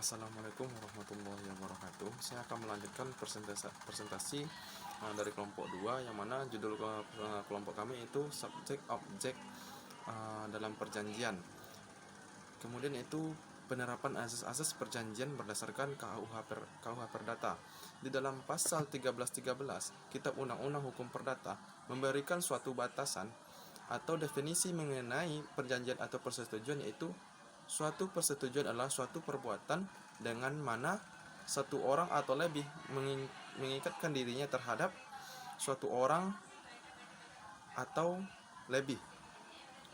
Assalamualaikum warahmatullahi wabarakatuh. Saya akan melanjutkan presentasi dari kelompok 2, yang mana judul kelompok kami itu subjek objek dalam perjanjian. Kemudian itu penerapan asas-asas perjanjian berdasarkan KUH Perdata. Di dalam pasal 1313 Kitab Undang-Undang Hukum Perdata memberikan suatu batasan atau definisi mengenai perjanjian atau persetujuan, yaitu suatu persetujuan adalah suatu perbuatan dengan mana satu orang atau lebih mengikatkan dirinya terhadap suatu orang atau lebih.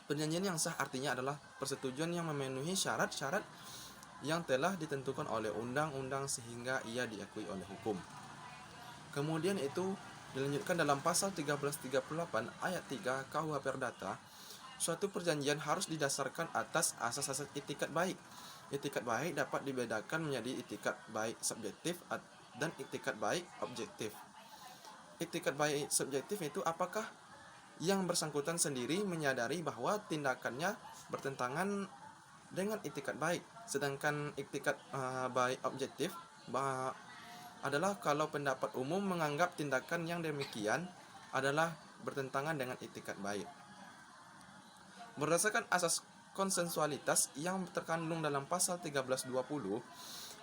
Perjanjian yang sah artinya adalah persetujuan yang memenuhi syarat-syarat yang telah ditentukan oleh undang-undang sehingga ia diakui oleh hukum. Kemudian itu dilanjutkan dalam pasal 1338 ayat 3 KUH Perdata. Suatu perjanjian harus didasarkan atas asas-asas itikat baik. Itikat baik dapat dibedakan menjadi itikat baik subjektif dan itikat baik objektif. Itikat baik subjektif itu apakah yang bersangkutan sendiri menyadari bahwa tindakannya bertentangan dengan itikat baik. Sedangkan itikat baik objektif adalah kalau pendapat umum menganggap tindakan yang demikian adalah bertentangan dengan itikat baik. Berdasarkan asas konsensualitas yang terkandung dalam pasal 1320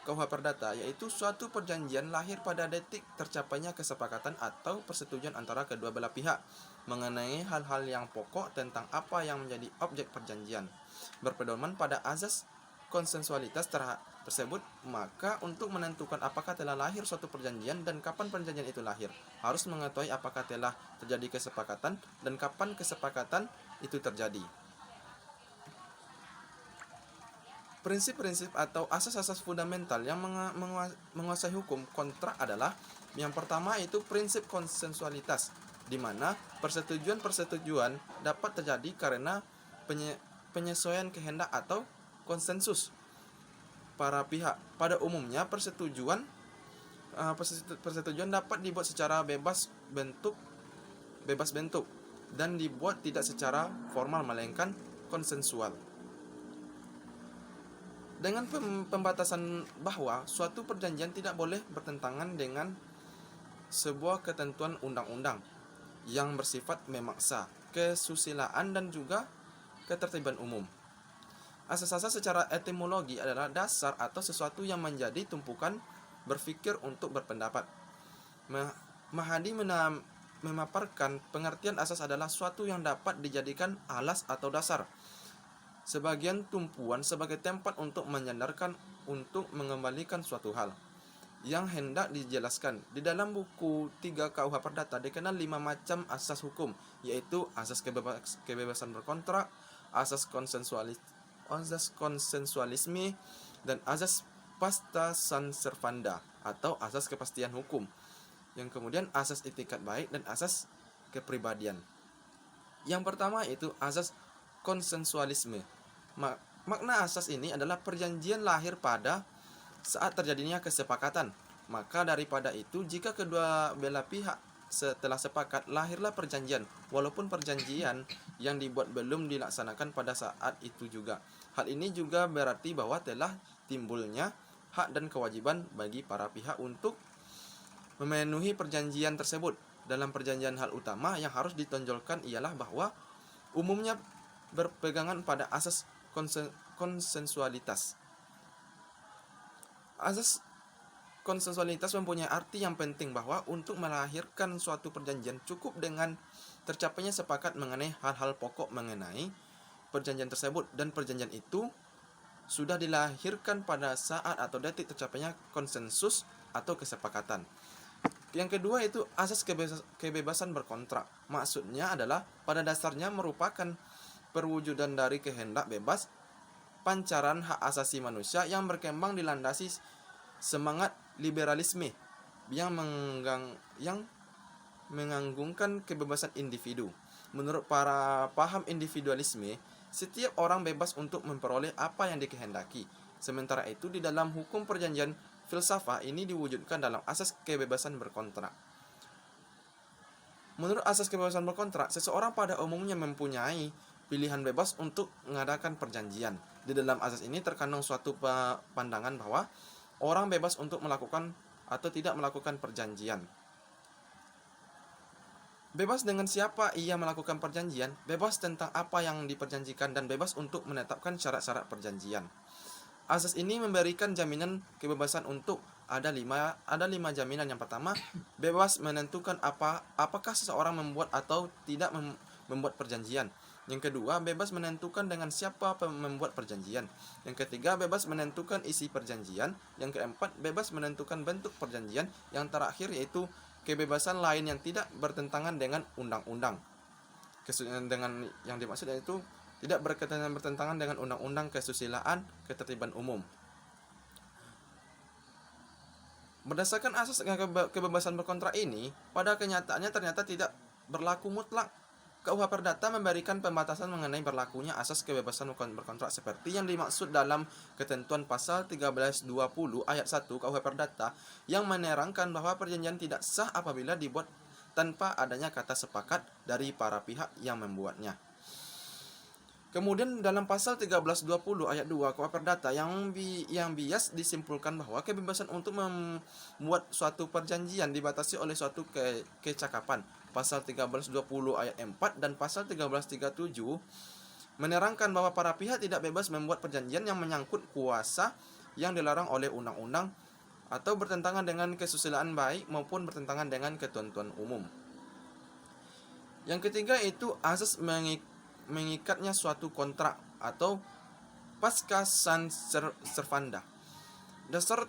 KUH Perdata, yaitu suatu perjanjian lahir pada detik tercapainya kesepakatan atau persetujuan antara kedua belah pihak mengenai hal-hal yang pokok tentang apa yang menjadi objek perjanjian. Berpedoman pada asas konsensualitas tersebut, maka untuk menentukan apakah telah lahir suatu perjanjian dan kapan perjanjian itu lahir, harus mengetahui apakah telah terjadi kesepakatan dan kapan kesepakatan itu terjadi. Prinsip-prinsip atau asas-asas fundamental yang menguasai hukum kontrak adalah yang pertama itu prinsip konsensualitas, di mana persetujuan dapat terjadi karena penyesuaian kehendak atau konsensus para pihak. Pada umumnya persetujuan dapat dibuat secara bebas bentuk dan dibuat tidak secara formal melainkan konsensual. Dengan pembatasan bahwa suatu perjanjian tidak boleh bertentangan dengan sebuah ketentuan undang-undang yang bersifat memaksa, kesusilaan dan juga ketertiban umum. Asas-asas secara etimologi adalah dasar atau sesuatu yang menjadi tumpukan berpikir untuk berpendapat. Mahadi memaparkan pengertian asas adalah suatu yang dapat dijadikan alas atau dasar, sebagian tumpuan sebagai tempat untuk menyandarkan untuk mengembalikan suatu hal yang hendak dijelaskan. Di dalam buku 3 KUH Perdata dikenal 5 macam asas hukum, yaitu asas kebebasan berkontrak, asas konsensualisme, dan asas pasta san servanda atau asas kepastian hukum. Yang kemudian asas itikat baik dan asas kepribadian. Yang pertama itu asas konsensualisme. Makna asas ini adalah perjanjian lahir pada saat terjadinya kesepakatan. Maka daripada itu, jika kedua belah pihak setelah sepakat, lahirlah perjanjian, walaupun perjanjian yang dibuat belum dilaksanakan pada saat itu juga. Hal ini juga berarti bahwa telah timbulnya hak dan kewajiban bagi para pihak untuk memenuhi perjanjian tersebut. Dalam perjanjian, hal utama yang harus ditonjolkan ialah bahwa umumnya berpegangan pada asas konsensualitas. Asas konsensualitas mempunyai arti yang penting bahwa untuk melahirkan suatu perjanjian cukup dengan tercapainya sepakat mengenai hal-hal pokok mengenai perjanjian tersebut, dan perjanjian itu sudah dilahirkan pada saat atau detik tercapainya konsensus atau kesepakatan. Yang kedua itu asas kebebasan berkontrak. Maksudnya adalah pada dasarnya merupakan perwujudan dari kehendak bebas pancaran hak asasi manusia yang berkembang dilandasi semangat liberalisme yang menganggungkan kebebasan individu. Menurut para paham individualisme, setiap orang bebas untuk memperoleh apa yang dikehendaki. Sementara itu di dalam hukum perjanjian filsafat ini diwujudkan dalam asas kebebasan berkontrak. Menurut asas kebebasan berkontrak, seseorang pada umumnya mempunyai pilihan bebas untuk mengadakan perjanjian. Di dalam azas ini terkandung suatu pandangan bahwa orang bebas untuk melakukan atau tidak melakukan perjanjian. Bebas dengan siapa ia melakukan perjanjian, bebas tentang apa yang diperjanjikan, dan bebas untuk menetapkan syarat-syarat perjanjian. Azas ini memberikan jaminan kebebasan untuk ada lima jaminan. Yang pertama, bebas menentukan apakah seseorang membuat atau tidak membuat perjanjian. Yang kedua, bebas menentukan dengan siapa membuat perjanjian. Yang ketiga, bebas menentukan isi perjanjian. Yang keempat, bebas menentukan bentuk perjanjian. Yang terakhir yaitu kebebasan lain yang tidak bertentangan dengan undang-undang. Dengan yang dimaksud yaitu tidak bertentangan dengan undang-undang, kesusilaan, ketertiban umum. Berdasarkan asas kebebasan berkontrak ini, pada kenyataannya ternyata tidak berlaku mutlak. KUH Perdata memberikan pembatasan mengenai berlakunya asas kebebasan berkontrak seperti yang dimaksud dalam ketentuan pasal 1320 ayat 1 KUH Perdata yang menerangkan bahwa perjanjian tidak sah apabila dibuat tanpa adanya kata sepakat dari para pihak yang membuatnya. Kemudian dalam pasal 1320 ayat 2 KUH Perdata yang bias disimpulkan bahwa kebebasan untuk membuat suatu perjanjian dibatasi oleh suatu kecakapan. Pasal 1320 ayat 4 dan pasal 1337 menerangkan bahwa para pihak tidak bebas membuat perjanjian yang menyangkut kuasa yang dilarang oleh undang-undang atau bertentangan dengan kesusilaan baik maupun bertentangan dengan ketentuan umum. Yang ketiga itu asas mengikatnya suatu kontrak atau pasca sunt servanda. Dasar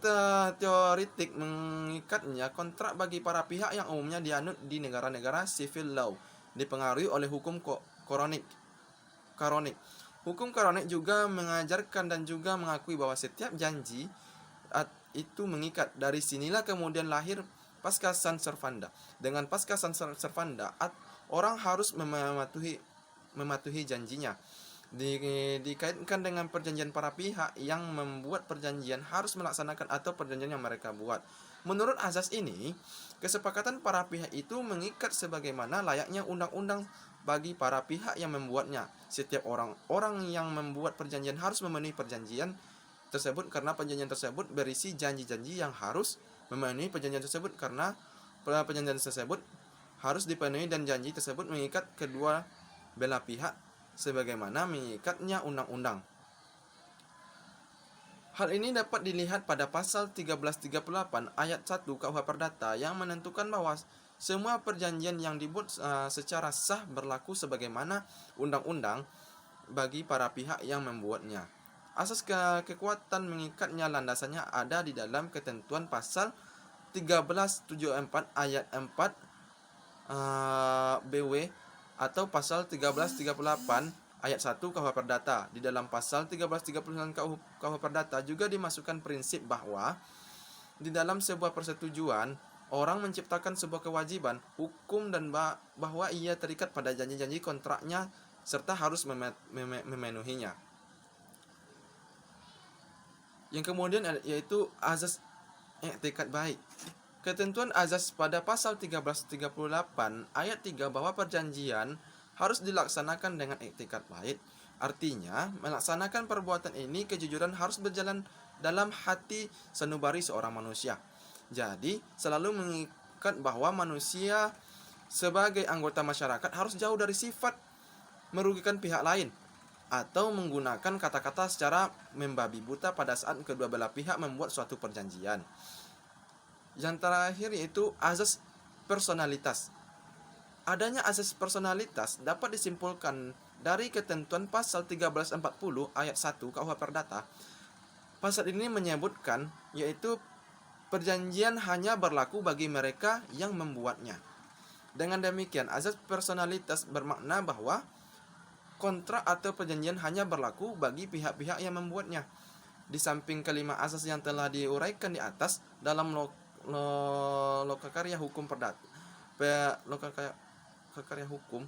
teoritik mengikatnya kontrak bagi para pihak yang umumnya dianut di negara-negara civil law, dipengaruhi oleh hukum koronik. Hukum koronik juga mengajarkan dan juga mengakui bahwa setiap janji itu mengikat. Dari sinilah kemudian lahir pasca sunt servanda. Dengan pasca sunt servanda, orang harus mematuhi janjinya. Dikaitkan dengan perjanjian, para pihak yang membuat perjanjian harus melaksanakan atau perjanjian yang mereka buat. Menurut azas ini, kesepakatan para pihak itu mengikat sebagaimana layaknya undang-undang bagi para pihak yang membuatnya. Setiap orang yang membuat perjanjian harus memenuhi perjanjian tersebut karena perjanjian tersebut berisi janji-janji yang harus memenuhi perjanjian tersebut karena perjanjian tersebut harus dipenuhi dan janji tersebut mengikat kedua belah pihak sebagaimana mengikatnya undang-undang. Hal ini dapat dilihat pada pasal 1338 ayat 1 KUH Perdata yang menentukan bahwa semua perjanjian yang dibuat secara sah berlaku sebagaimana undang-undang bagi para pihak yang membuatnya. Asas kekuatan mengikatnya landasannya ada di dalam ketentuan pasal 1374 ayat 4 BW atau pasal 1338 ayat 1 KUH Perdata. Di dalam pasal 1339 KUH Perdata juga dimasukkan prinsip bahwa di dalam sebuah persetujuan orang menciptakan sebuah kewajiban hukum dan bahwa ia terikat pada janji-janji kontraknya serta harus memenuhinya. Yang kemudian yaitu azas i'tikad baik. Ketentuan azas pada pasal 1338 ayat 3 bahwa perjanjian harus dilaksanakan dengan i'tikad baik. Artinya, melaksanakan perbuatan ini kejujuran harus berjalan dalam hati sanubari seorang manusia. Jadi, selalu mengikat bahwa manusia sebagai anggota masyarakat harus jauh dari sifat merugikan pihak lain atau menggunakan kata-kata secara membabi buta pada saat kedua belah pihak membuat suatu perjanjian. Yang terakhir yaitu azas personalitas. Adanya azas personalitas dapat disimpulkan dari ketentuan pasal 1340 ayat 1 KUH Perdata. Pasal ini menyebutkan yaitu perjanjian hanya berlaku bagi mereka yang membuatnya. Dengan demikian, azas personalitas bermakna bahwa kontrak atau perjanjian hanya berlaku bagi pihak-pihak yang membuatnya. Di samping kelima azas yang telah diuraikan di atas dalam Lokakarya Hukum Perdata, Lokakarya Hukum,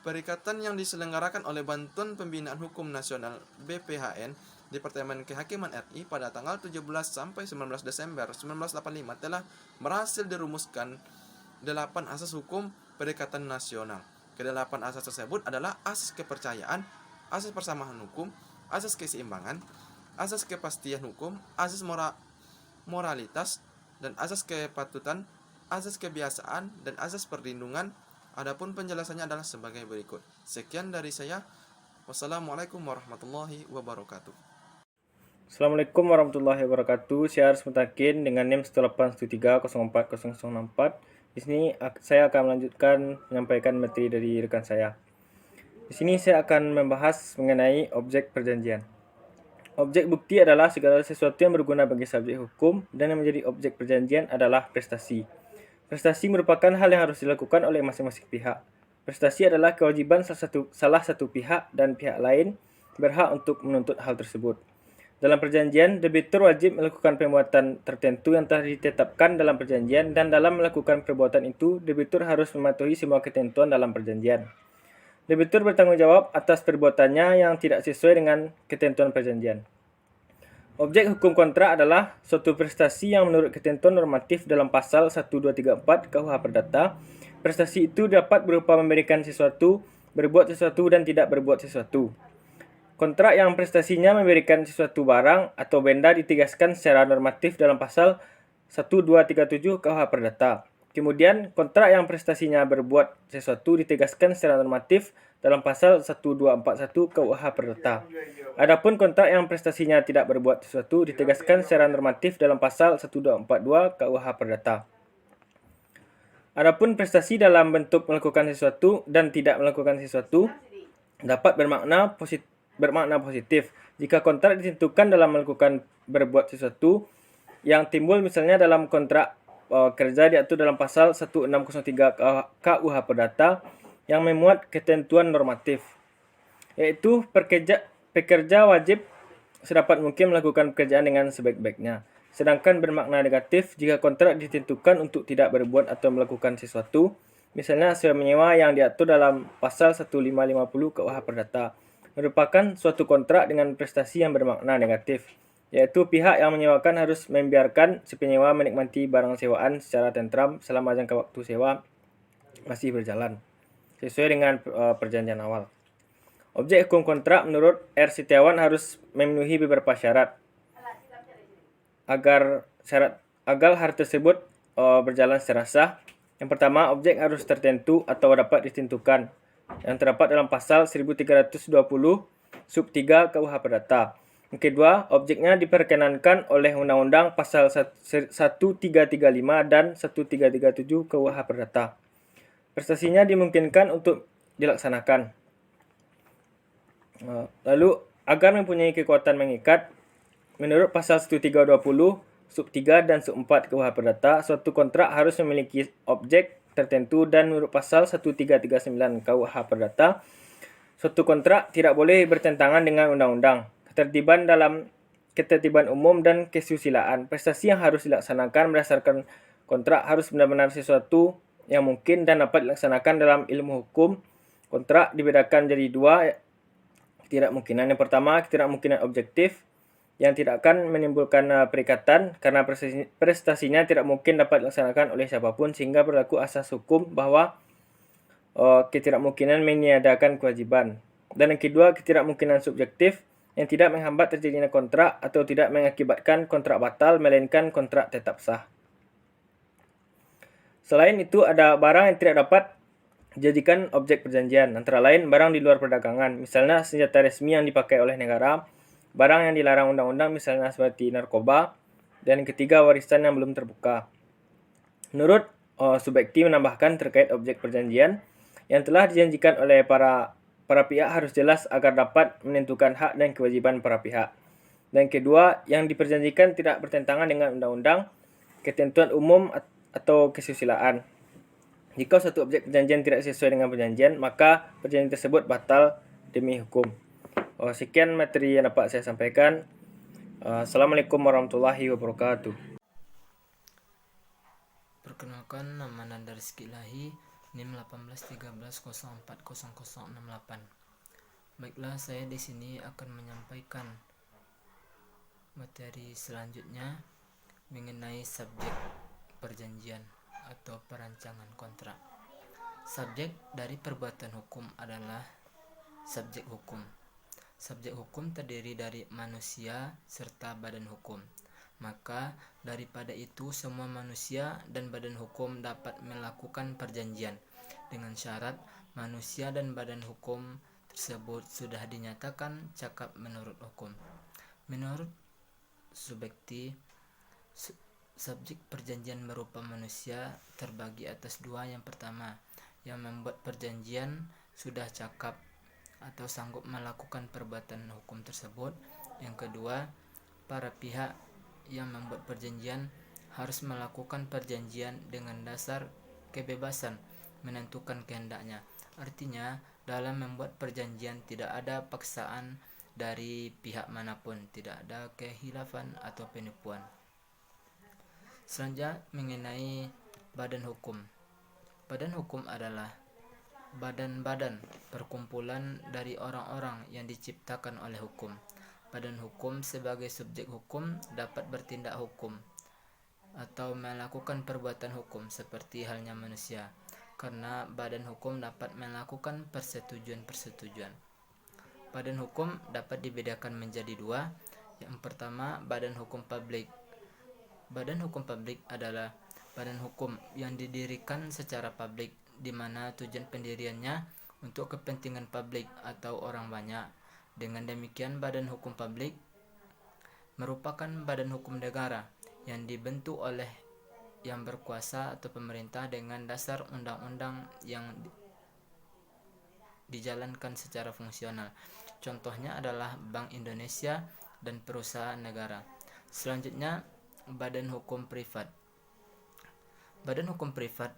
perikatan yang diselenggarakan oleh Bantuan Pembinaan Hukum Nasional BPHN Departemen Kehakiman RI pada tanggal 17 sampai 19 Desember 1985 telah berhasil dirumuskan 8 asas hukum perikatan nasional. Kedelapan asas tersebut adalah asas kepercayaan, asas persamaan hukum, asas keseimbangan, asas kepastian hukum, asas moralitas, dan asas kepatutan, asas kebiasaan, dan asas perlindungan. Adapun penjelasannya adalah sebagai berikut. Sekian dari saya. Wassalamualaikum warahmatullahi wabarakatuh. Assalamualaikum warahmatullahi wabarakatuh. Saya Aris Mutakin dengan NIM 183040064. Di sini saya akan melanjutkan menyampaikan materi dari rekan saya. Di sini saya akan membahas mengenai objek perjanjian. Objek bukti adalah segala sesuatu yang berguna bagi subjek hukum, dan yang menjadi objek perjanjian adalah prestasi. Prestasi merupakan hal yang harus dilakukan oleh masing-masing pihak. Prestasi adalah kewajiban salah satu pihak, dan pihak lain berhak untuk menuntut hal tersebut. Dalam perjanjian, debitur wajib melakukan perbuatan tertentu yang telah ditetapkan dalam perjanjian, dan dalam melakukan perbuatan itu, debitur harus mematuhi semua ketentuan dalam perjanjian. Debitur bertanggung jawab atas perbuatannya yang tidak sesuai dengan ketentuan perjanjian. Objek hukum kontrak adalah suatu prestasi yang menurut ketentuan normatif dalam pasal 1234 KUH Perdata. Prestasi itu dapat berupa memberikan sesuatu, berbuat sesuatu, dan tidak berbuat sesuatu. Kontrak yang prestasinya memberikan sesuatu barang atau benda ditegaskan secara normatif dalam pasal 1237 KUH Perdata. Kemudian, kontrak yang prestasinya berbuat sesuatu ditegaskan secara normatif dalam pasal 1241 KUH Perdata. Adapun kontrak yang prestasinya tidak berbuat sesuatu ditegaskan secara normatif dalam pasal 1242 KUH Perdata. Adapun prestasi dalam bentuk melakukan sesuatu dan tidak melakukan sesuatu dapat bermakna positif jika kontrak ditentukan dalam melakukan berbuat sesuatu yang timbul misalnya dalam kontrak kerja diatur dalam pasal 1603 KUH Perdata yang memuat ketentuan normatif, yaitu pekerja wajib sedapat mungkin melakukan pekerjaan dengan sebaik-baiknya. Sedangkan bermakna negatif jika kontrak ditentukan untuk tidak berbuat atau melakukan sesuatu, misalnya sewa menyewa yang diatur dalam pasal 1550 KUH Perdata, merupakan suatu kontrak dengan prestasi yang bermakna negatif, yaitu pihak yang menyewakan harus membiarkan si penyewa menikmati barang sewaan secara tentram selama jangka waktu sewa masih berjalan, sesuai dengan perjanjian awal. Objek hukum kontrak menurut R. Setiawan harus memenuhi beberapa syarat agar hal tersebut berjalan secara sah. Yang pertama, objek harus tertentu atau dapat ditentukan, yang terdapat dalam pasal 1320 sub 3 KUH Perdata. Yang kedua, objeknya diperkenankan oleh Undang-Undang pasal 1335 dan 1337 KUH Perdata. Prestasinya dimungkinkan untuk dilaksanakan. Lalu, agar mempunyai kekuatan mengikat, menurut pasal 1320 sub 3 dan sub 4 KUH Perdata, suatu kontrak harus memiliki objek tertentu, dan menurut pasal 1339 KUH Perdata, suatu kontrak tidak boleh bertentangan dengan undang-undang, ketertiban umum, dan kesusilaan. Prestasi yang harus dilaksanakan berdasarkan kontrak harus benar-benar sesuatu yang mungkin dan dapat dilaksanakan dalam ilmu hukum. Kontrak dibedakan jadi dua ketidakmungkinan. Yang pertama, ketidakmungkinan objektif yang tidak akan menimbulkan perikatan karena prestasinya tidak mungkin dapat dilaksanakan oleh siapapun, sehingga berlaku asas hukum bahwa ketidakmungkinan meniadakan kewajiban. Dan yang kedua, ketidakmungkinan subjektif yang tidak menghambat terjadinya kontrak atau tidak mengakibatkan kontrak batal, melainkan kontrak tetap sah. Selain itu, ada barang yang tidak dapat dijadikan objek perjanjian, antara lain barang di luar perdagangan, misalnya senjata resmi yang dipakai oleh negara, barang yang dilarang undang-undang, misalnya seperti narkoba, dan yang ketiga, warisan yang belum terbuka. Menurut Subekti menambahkan terkait objek perjanjian yang telah dijanjikan oleh para pihak harus jelas agar dapat menentukan hak dan kewajiban para pihak. Dan kedua, yang diperjanjikan tidak bertentangan dengan undang-undang, ketentuan umum, atau kesusilaan. Jika suatu objek perjanjian tidak sesuai dengan perjanjian, maka perjanjian tersebut batal demi hukum. Sekian materi yang dapat saya sampaikan. Assalamualaikum warahmatullahi wabarakatuh. Perkenalkan, nama Nanda Rizky Ilahi, NIM 1813040068. Baiklah, saya di sini akan menyampaikan materi selanjutnya mengenai subjek perjanjian atau perancangan kontrak. Subjek dari perbuatan hukum adalah subjek hukum. Subjek hukum terdiri dari manusia serta badan hukum. Maka daripada itu semua manusia dan badan hukum dapat melakukan perjanjian dengan syarat manusia dan badan hukum tersebut sudah dinyatakan cakap menurut hukum. Menurut Subjekti, subjek perjanjian berupa manusia terbagi atas dua. Yang pertama, yang membuat perjanjian sudah cakap atau sanggup melakukan perbuatan hukum tersebut. Yang kedua, para pihak yang membuat perjanjian harus melakukan perjanjian dengan dasar kebebasan menentukan kehendaknya. Artinya, dalam membuat perjanjian tidak ada paksaan dari pihak manapun, tidak ada kehilafan atau penipuan. Selanjutnya mengenai badan hukum. Badan hukum adalah badan-badan perkumpulan dari orang-orang yang diciptakan oleh hukum. Badan hukum sebagai subjek hukum dapat bertindak hukum atau melakukan perbuatan hukum seperti halnya manusia, karena badan hukum dapat melakukan persetujuan-persetujuan. Badan hukum dapat dibedakan menjadi dua. Yang pertama, badan hukum publik. Badan hukum publik adalah badan hukum yang didirikan secara publik, di mana tujuan pendiriannya untuk kepentingan publik atau orang banyak. Dengan demikian, badan hukum publik merupakan badan hukum negara yang dibentuk oleh yang berkuasa atau pemerintah dengan dasar undang-undang yang dijalankan secara fungsional. Contohnya adalah Bank Indonesia dan perusahaan negara. Selanjutnya, badan hukum privat. Badan hukum privat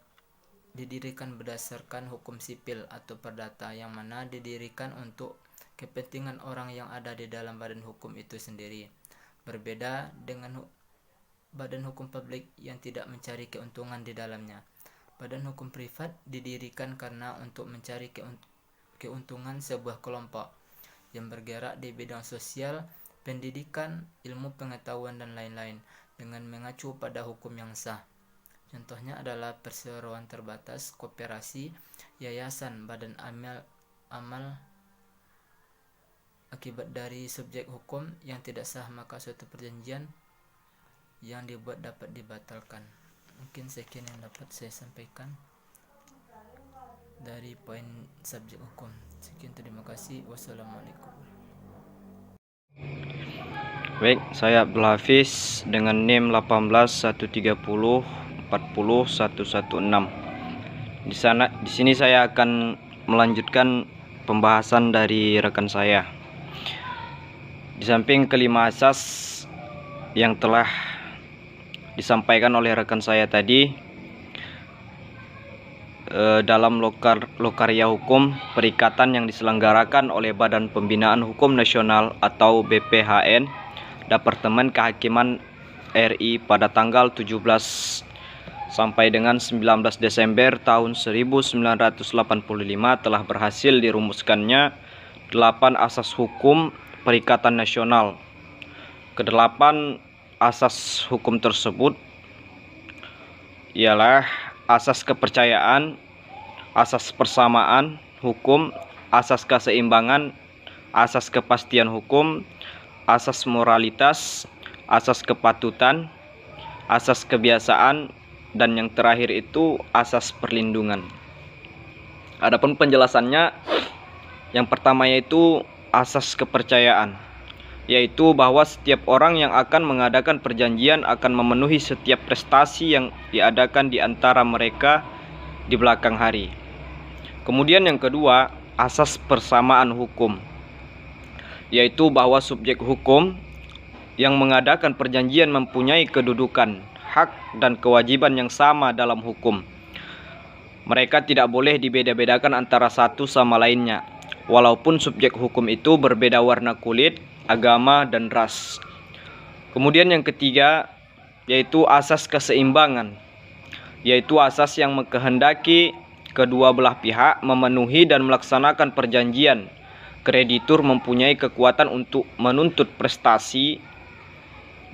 didirikan berdasarkan hukum sipil atau perdata, yang mana didirikan untuk kepentingan orang yang ada di dalam badan hukum itu sendiri. Berbeda dengan badan hukum publik yang tidak mencari keuntungan di dalamnya. Badan hukum privat didirikan karena untuk mencari keuntungan sebuah kelompok yang bergerak di bidang sosial, pendidikan, ilmu pengetahuan, dan lain-lain dengan mengacu pada hukum yang sah. Contohnya adalah perseroan terbatas, koperasi, yayasan, badan amal. Akibat dari subjek hukum yang tidak sah, maka suatu perjanjian yang dibuat dapat dibatalkan. Mungkin sekian yang dapat saya sampaikan dari poin subjek hukum. Sekian, terima kasih. Wassalamualaikum. Baik, saya Abdul Hafiz dengan NIM 18.130.40.116. Di sini saya akan melanjutkan pembahasan dari rekan saya. Di samping kelima asas yang telah disampaikan oleh rekan saya tadi, dalam lokarya hukum perikatan yang diselenggarakan oleh Badan Pembinaan Hukum Nasional atau BPHN, Departemen Kehakiman RI pada tanggal 17 sampai dengan 19 Desember tahun 1985 telah berhasil dirumuskannya 8 asas hukum perikatan nasional. Kedelapan asas hukum tersebut ialah asas kepercayaan, asas persamaan hukum, asas keseimbangan, asas kepastian hukum, asas moralitas, asas kepatutan, asas kebiasaan, dan yang terakhir itu asas perlindungan. Adapun penjelasannya, yang pertama yaitu asas kepercayaan, yaitu bahwa setiap orang yang akan mengadakan perjanjian akan memenuhi setiap prestasi yang diadakan di antara mereka di belakang hari. Kemudian yang kedua, asas persamaan hukum, yaitu bahwa subjek hukum yang mengadakan perjanjian mempunyai kedudukan, hak, dan kewajiban yang sama dalam hukum. Mereka tidak boleh dibeda-bedakan antara satu sama lainnya, walaupun subjek hukum itu berbeda warna kulit, agama, dan ras. Kemudian yang ketiga yaitu asas keseimbangan, yaitu asas yang mengkehendaki kedua belah pihak memenuhi dan melaksanakan perjanjian. Kreditur mempunyai kekuatan untuk menuntut prestasi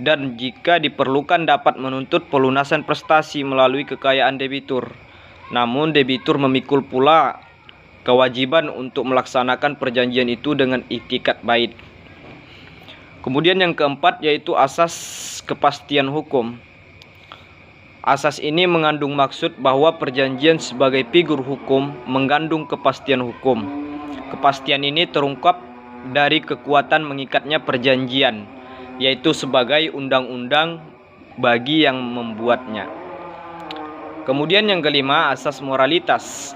dan jika diperlukan dapat menuntut pelunasan prestasi melalui kekayaan debitur. Namun debitur memikul pula kewajiban untuk melaksanakan perjanjian itu dengan iktikat baik. Kemudian yang keempat yaitu asas kepastian hukum. Asas ini mengandung maksud bahwa perjanjian sebagai figur hukum mengandung kepastian hukum. Kepastian ini terungkap dari kekuatan mengikatnya perjanjian, yaitu sebagai undang-undang bagi yang membuatnya. Kemudian yang kelima, asas moralitas.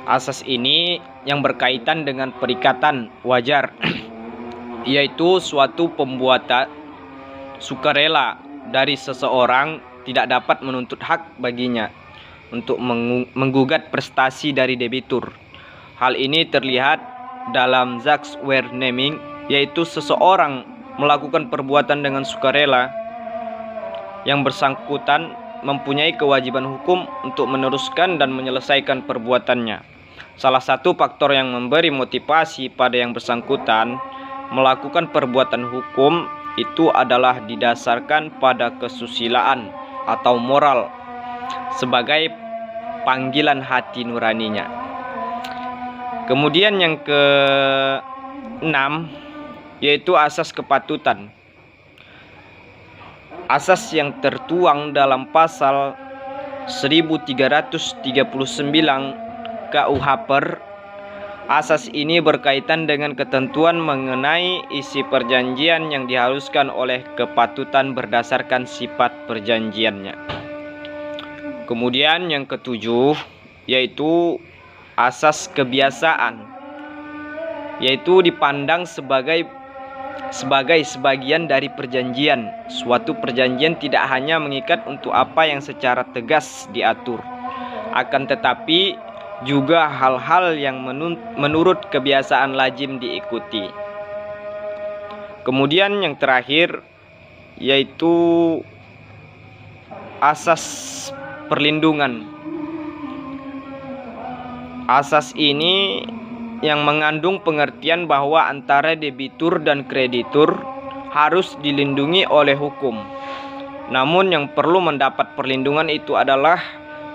Asas ini yang berkaitan dengan perikatan wajar, yaitu suatu pembuatan sukarela dari seseorang tidak dapat menuntut hak baginya untuk menggugat prestasi dari debitur. Hal ini terlihat dalam Zakswaernehming, yaitu seseorang melakukan perbuatan dengan sukarela, yang bersangkutan mempunyai kewajiban hukum untuk meneruskan dan menyelesaikan perbuatannya. Salah satu faktor yang memberi motivasi pada yang bersangkutan melakukan perbuatan hukum itu adalah didasarkan pada kesusilaan atau moral sebagai panggilan hati nuraninya. Kemudian yang keenam yaitu asas kepatutan. Asas yang tertuang dalam pasal 1339 KUH Per. Asas ini berkaitan dengan ketentuan mengenai isi perjanjian yang diharuskan oleh kepatutan berdasarkan sifat perjanjiannya. Kemudian yang ketujuh yaitu asas kebiasaan, yaitu dipandang sebagai sebagian dari perjanjian. Suatu perjanjian tidak hanya mengikat untuk apa yang secara tegas diatur, akan tetapi juga hal-hal yang menurut kebiasaan lazim diikuti. Kemudian yang terakhir yaitu asas perlindungan. Asas ini yang mengandung pengertian bahwa antara debitur dan kreditur harus dilindungi oleh hukum. Namun yang perlu mendapat perlindungan itu adalah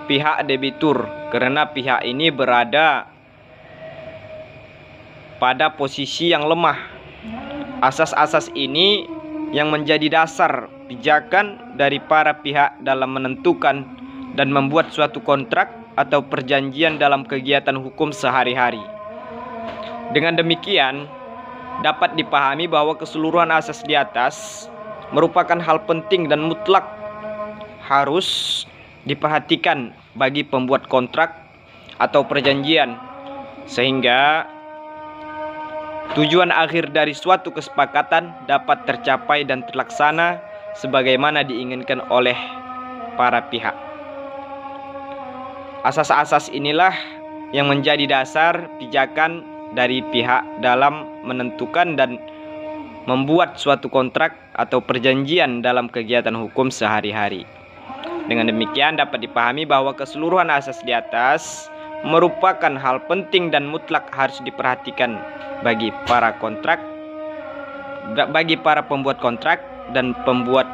pihak debitur, karena pihak ini berada pada posisi yang lemah. Asas-asas ini yang menjadi dasar pijakan dari para pihak dalam menentukan dan membuat suatu kontrak atau perjanjian dalam kegiatan hukum sehari-hari. Dengan demikian, dapat dipahami bahwa keseluruhan asas di atas merupakan hal penting dan mutlak harus diperhatikan bagi pembuat kontrak atau perjanjian, sehingga tujuan akhir dari suatu kesepakatan dapat tercapai dan terlaksana sebagaimana diinginkan oleh para pihak. Asas-asas inilah yang menjadi dasar pijakan dari pihak dalam menentukan dan membuat suatu kontrak atau perjanjian dalam kegiatan hukum sehari-hari. Dengan demikian dapat dipahami bahwa keseluruhan asas di atas merupakan hal penting dan mutlak harus diperhatikan bagi para pembuat kontrak dan pembuat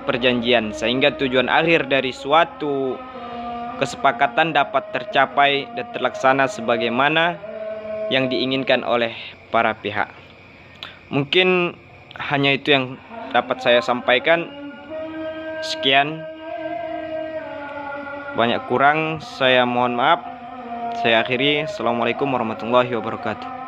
perjanjian, sehingga tujuan akhir dari suatu kesepakatan dapat tercapai dan terlaksana sebagaimana yang diinginkan oleh para pihak. Mungkin hanya itu yang dapat saya sampaikan. Sekian, banyak kurang saya mohon maaf. Saya akhiri. Assalamualaikum warahmatullahi wabarakatuh.